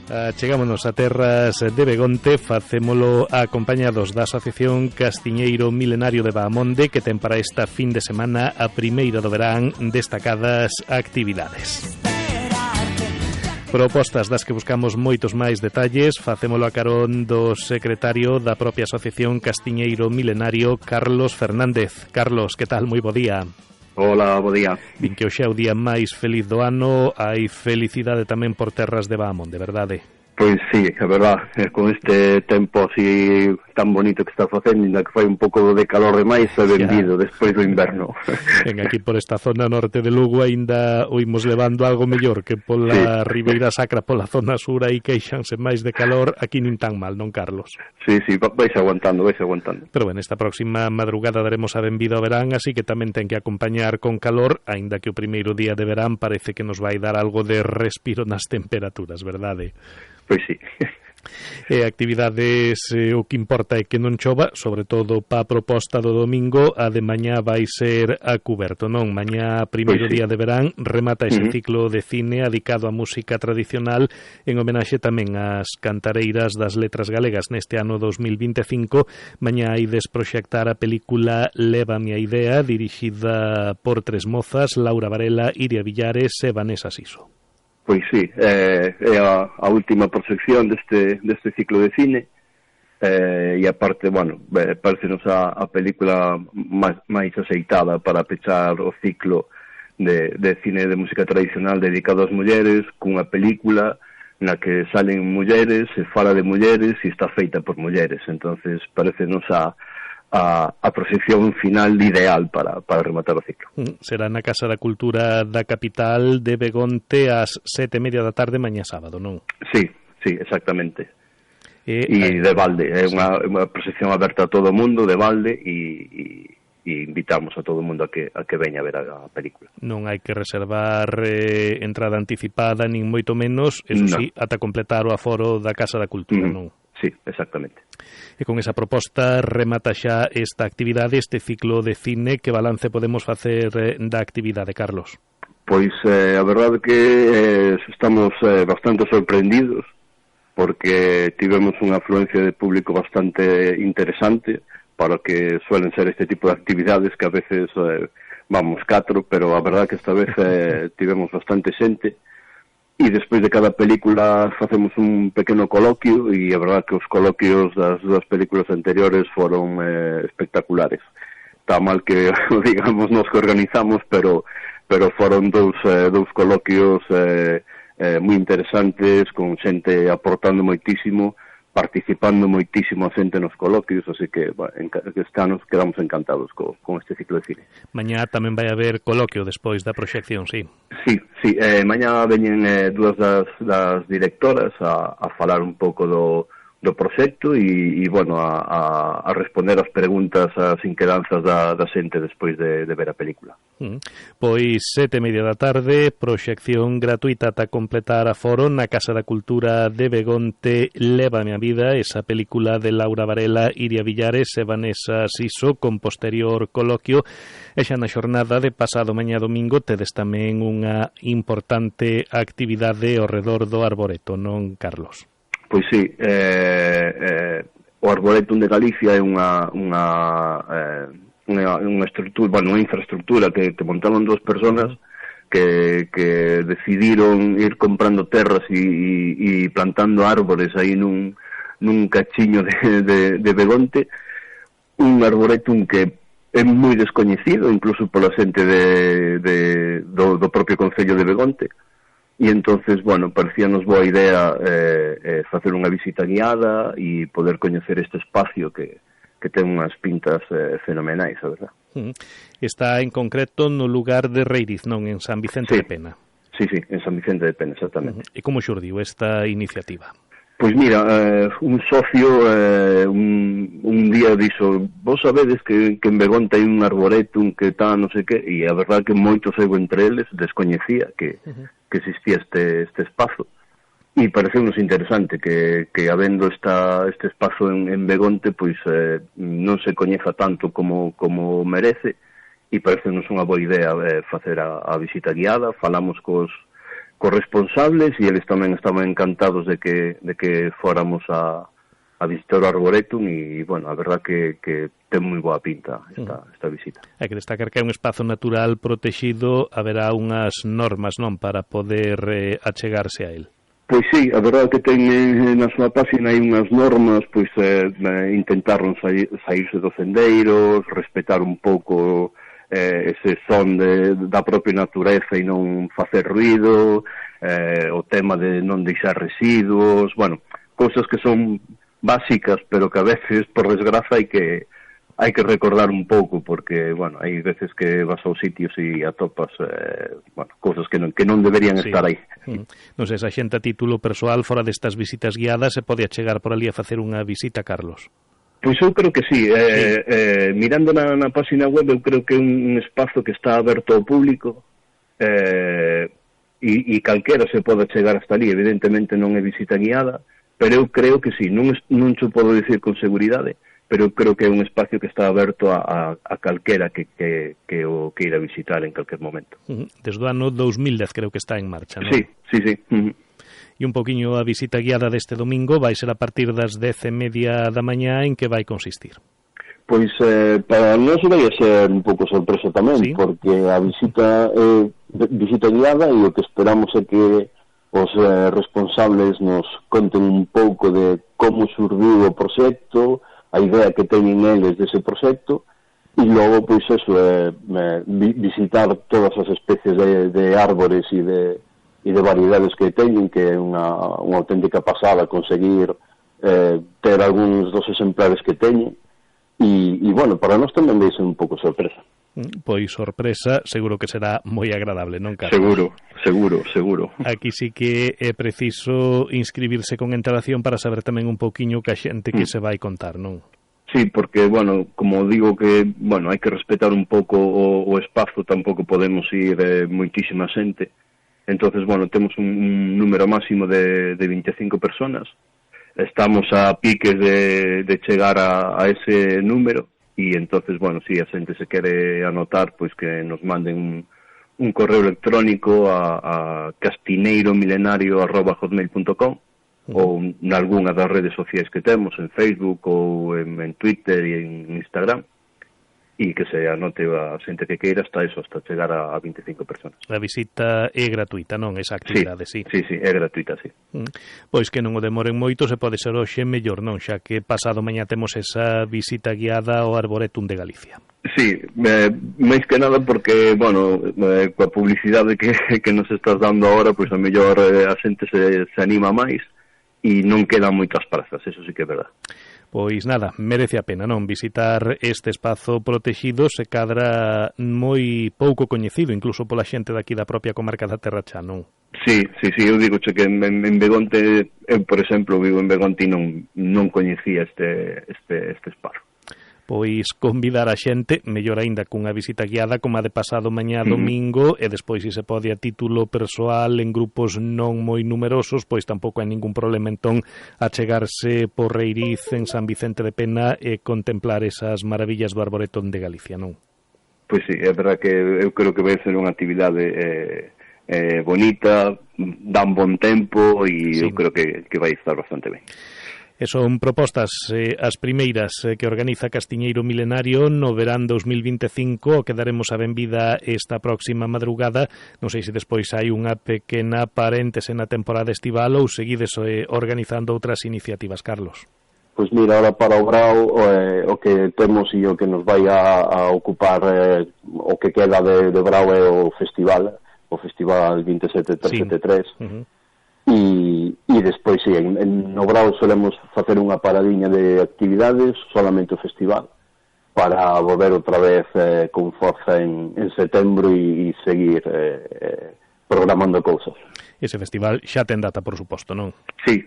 Chegámonos a terras de Begonte, facémolo acompañados da Asociación Castiñeiro Milenario de Baamonde, que ten para esta fin de semana a primeira do verán destacadas actividades. Propostas das que buscamos moitos máis detalles, facémolo a carón do secretario da propia Asociación Castiñeiro Milenario, Carlos Fernández. Carlos, que tal? Moi bo día. Hola, bo día. Vin que hoxe é o día máis feliz do ano, hai felicidade tamén por terras de Baamonde, verdade? Pois sí, é verdad, con este tempo así tan bonito que está facendo, ainda que fai un pouco de calor demais, é benvido despois do inverno. En aquí por esta zona norte de Lugo ainda o imos levando algo mellor que pola Ribeira Sacra, pola zona sur, aí queixanse máis de calor, aquí nin tan mal, non, Carlos? Sí, vais aguantando. Pero bueno, esta próxima madrugada daremos a benvida ao verán, así que tamén ten que acompañar con calor, aínda que o primeiro día de verán parece que nos vai dar algo de respiro nas temperaturas, verdade? Pois sí. Actividades, o que importa é que non chova, sobre todo pa proposta do domingo, a de mañá vai ser a cuberto, non? Mañá, primeiro día de verán, remata ese ciclo de cine adicado á música tradicional en homenaxe tamén ás cantareiras das letras galegas neste ano 2025. Mañá hai desproxectar a película Lévame a idea, dirixida por tres mozas, Laura Varela, Iria Villares e Vanessa Siso. Pois sí, é a última proxección deste ciclo de cine, e aparte, bueno, parecenos a película máis aceitada para pechar o ciclo de cine de música tradicional dedicado ás mulleres, cunha película na que salen mulleres, se fala de mulleres e está feita por mulleres, entonces parecenos a proxección final ideal para rematar o ciclo. Será na Casa da Cultura da capital de Begonte ás 7:30 da tarde mañá sábado, non? Sí, exactamente. E de balde, é unha proxección aberta a todo o mundo, de balde, e invitamos a todo o mundo a que veña a ver a película. Non hai que reservar entrada anticipada, nin moito menos, eso sí, ata completar o aforo da Casa da Cultura, non? Sí, exactamente. E con esa proposta remata xa esta actividade, este ciclo de cine. Que balance podemos facer da actividade, Carlos? Pois a verdade que estamos bastante sorprendidos, porque tivemos unha afluencia de público bastante interesante para que suelen ser este tipo de actividades que a veces vamos 4, pero a verdade que esta vez tivemos bastante xente. E despois de cada película facemos un pequeno coloquio, e a verdade que os coloquios das dúas películas anteriores foron espectaculares. Está mal que, digamos, nos que organizamos, pero foron dous coloquios moi interesantes, con xente aportando moitísimo, participando moitísimo a xente nos coloquios, así que este ano quedamos encantados con este ciclo de cine. Mañá tamén vai haber coloquio despois da proxección, sí? Sí, mañá veñen dúas das directoras a falar un pouco do proxecto e bueno, a responder as preguntas, as inquedanzas da xente despois de ver a película. Pois 7:30 da tarde, proxección gratuita ata completar aforo na Casa da Cultura de Begonte, Lévame a vida, esa película de Laura Varela, Iria Villares e Vanessa Siso, con posterior coloquio. E xa na xornada de pasado mañá domingo tedes tamén unha importante actividade ao redor do Arboreto, non, Carlos? Pois sí, o Arboretum de Galicia é unha estrutura, bueno, unha infraestructura que montaron dúas persoas que decidiron ir comprando terras e plantando árbores aí nun cachiño de Begonte, un arboretum que é moi descoñecido incluso pola xente do propio Concello de Begonte. E entonces, bueno, parecíanos boa idea facer unha visita guiada e poder coñecer este espacio que ten unhas pintas fenomenais, a verdad. Está en concreto no lugar de Reiriz, non? En San Vicente de Pena. Sí, en San Vicente de Pena, exactamente. E como xurdiu esta iniciativa? Pois mira, un socio un día dixo: vos sabedes que en Begonte hai un arboretum que está non sei que, e a verdad que moitos eu entre eles descoñecía que existía este espazo, e pareceunos interesante que habendo este espazo en Begonte, pois non se coñeza tanto como merece, e parecenos unha boa idea facer a visita guiada. Falamos corresponsables e eles tamén estaban encantados de que fóramos a visitar o Arboretum e, bueno, a verdad que ten moi boa pinta esta visita. Hai que destacar que é un espazo natural protexido, haberá unhas normas, non, para poder achegarse a él. Pois sí, a verdade que ten na súa página hai unhas normas, pois intentaron saírse dos sendeiros, respetar un pouco ese son da propia natureza e non facer ruido, o tema de non deixar residuos, bueno, cousas que son básicas, pero que a veces, por desgraza, hai que recordar un pouco, porque, bueno, hai veces que vas aos sitios e atopas, bueno, cousas que non deberían estar aí. Non sei, se a xente a título persoal, fora destas visitas guiadas, se pode achegar por ali a facer unha visita, Carlos? Pois eu creo que sí. Mirando na página web, eu creo que é un espazo que está aberto ao público, e calquera se pode chegar hasta ali. Evidentemente non é visita guiada, pero eu creo que sí. Non xo podo dicir con seguridade, pero eu creo que é un espacio que está aberto a calquera que o queira visitar en calquer momento. Desde o ano 2010 creo que está en marcha, non? Sí. E un poquinho a visita guiada deste domingo vai ser a partir das 10:30 da mañá. En que vai consistir? Pois para nós vai a ser un pouco sorpresa tamén, ¿sí? Porque a visita é visita guiada e o que esperamos é que os responsables nos conten un pouco de como surgiu o proxecto, a idea que teñen eles dese proxecto, e logo, pois eso, visitar todas as especies de árbores e de variedades que teñen, que é unha auténtica pasada conseguir ter algúns dos exemplares que teñen, e bueno, para nós tamén vai ser un pouco sorpresa. Pois sorpresa, seguro que será moi agradable, non, Carlos? Seguro. Aquí sí que é preciso inscribirse con antelación para saber tamén un pouquiño que a xente que se vai contar, non? Sí, porque, bueno, como digo que, bueno, hai que respetar un pouco o espazo, tampouco podemos ir moitísima xente. Entonces, bueno, temos un número máximo de 25 personas. Estamos a piques de chegar a ese número e entonces, bueno, si a xente se quere anotar, pois que nos manden un correo electrónico a castineiromilenario@hotmail.com ou nalgúna das redes sociais que temos, en Facebook ou en Twitter e en Instagram, e que se anote a xente que queira hasta chegar a 25 personas. A visita é gratuita, non? Esa actividade, sí. Sí, é gratuita, sí. Pois que non o demoren moito, se pode ser hoxe mellor, non? Xa que pasado mañá temos esa visita guiada ao Arboretum de Galicia. Sí, máis que nada porque, bueno, coa publicidade que nos estás dando agora, pois a mellor a xente se anima máis e non quedan moitas prazas, eso sí que é verdad. Pois nada, merece a pena, non? Visitar este espazo protegido, se cadra moi pouco coñecido, incluso pola xente daqui da propia comarca da Terra Chá, non? Sí, eu digo que en Begonte, eu, por exemplo, vivo en Begonte e non coñecía este espazo. Pois convidar a xente, mellor aínda cunha visita guiada como a de pasado mañá domingo, e despois, se pode a título persoal en grupos non moi numerosos, pois tampouco hai ningún problema entón achegarse por Reiriz en San Vicente de Pena e contemplar esas maravillas do Arboretum de Galicia, non? Pois sí, é verdad que eu creo que vai ser unha actividade bonita, dan bon tempo e eu creo que vai estar bastante ben. E son propostas as primeiras que organiza Castiñeiro Milenario no verán 2025, que daremos a benvida esta próxima madrugada. Non sei se despois hai unha pequena paréntese na temporada estival ou seguides organizando outras iniciativas, Carlos. Pois mira, ahora para o Brao o que temos e o que nos vai a ocupar o que queda de Brao é o Festival 27-373. E despois, sí, no Brao solemos facer unha paradiña de actividades, solamente o festival, para volver outra vez con forza en setembro e seguir programando cousas. Ese festival xa ten data, por suposto, non? Sí,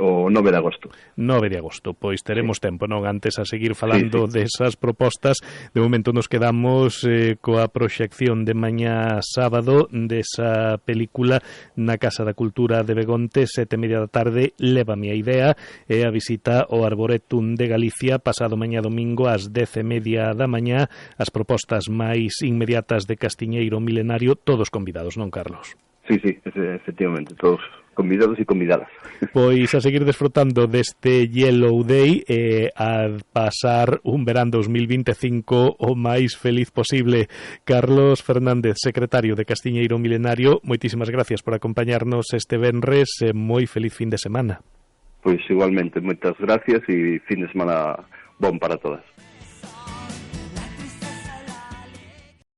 o 9 de agosto. 9 de agosto, pois teremos tempo, non? Antes a seguir falando desas propostas. De momento nos quedamos coa proxección de mañá sábado desa película na Casa da Cultura de Begonte, 7:30 da tarde, Lévame a idea, e a visita ao Arboretum de Galicia pasado mañá domingo ás 10:30 da mañá. As propostas máis inmediatas de Castiñeiro Milenario, todos convidados, non, Carlos? Sí, efectivamente, todos convidados e convidadas. Pois a seguir desfrutando deste Yellow Day a pasar un verán 2025 o máis feliz posible. Carlos Fernández, secretario de Castiñeiro Milenario, moitísimas gracias por acompañarnos este venres e moi feliz fin de semana. Pois igualmente, moitas gracias e fin de semana bon para todas.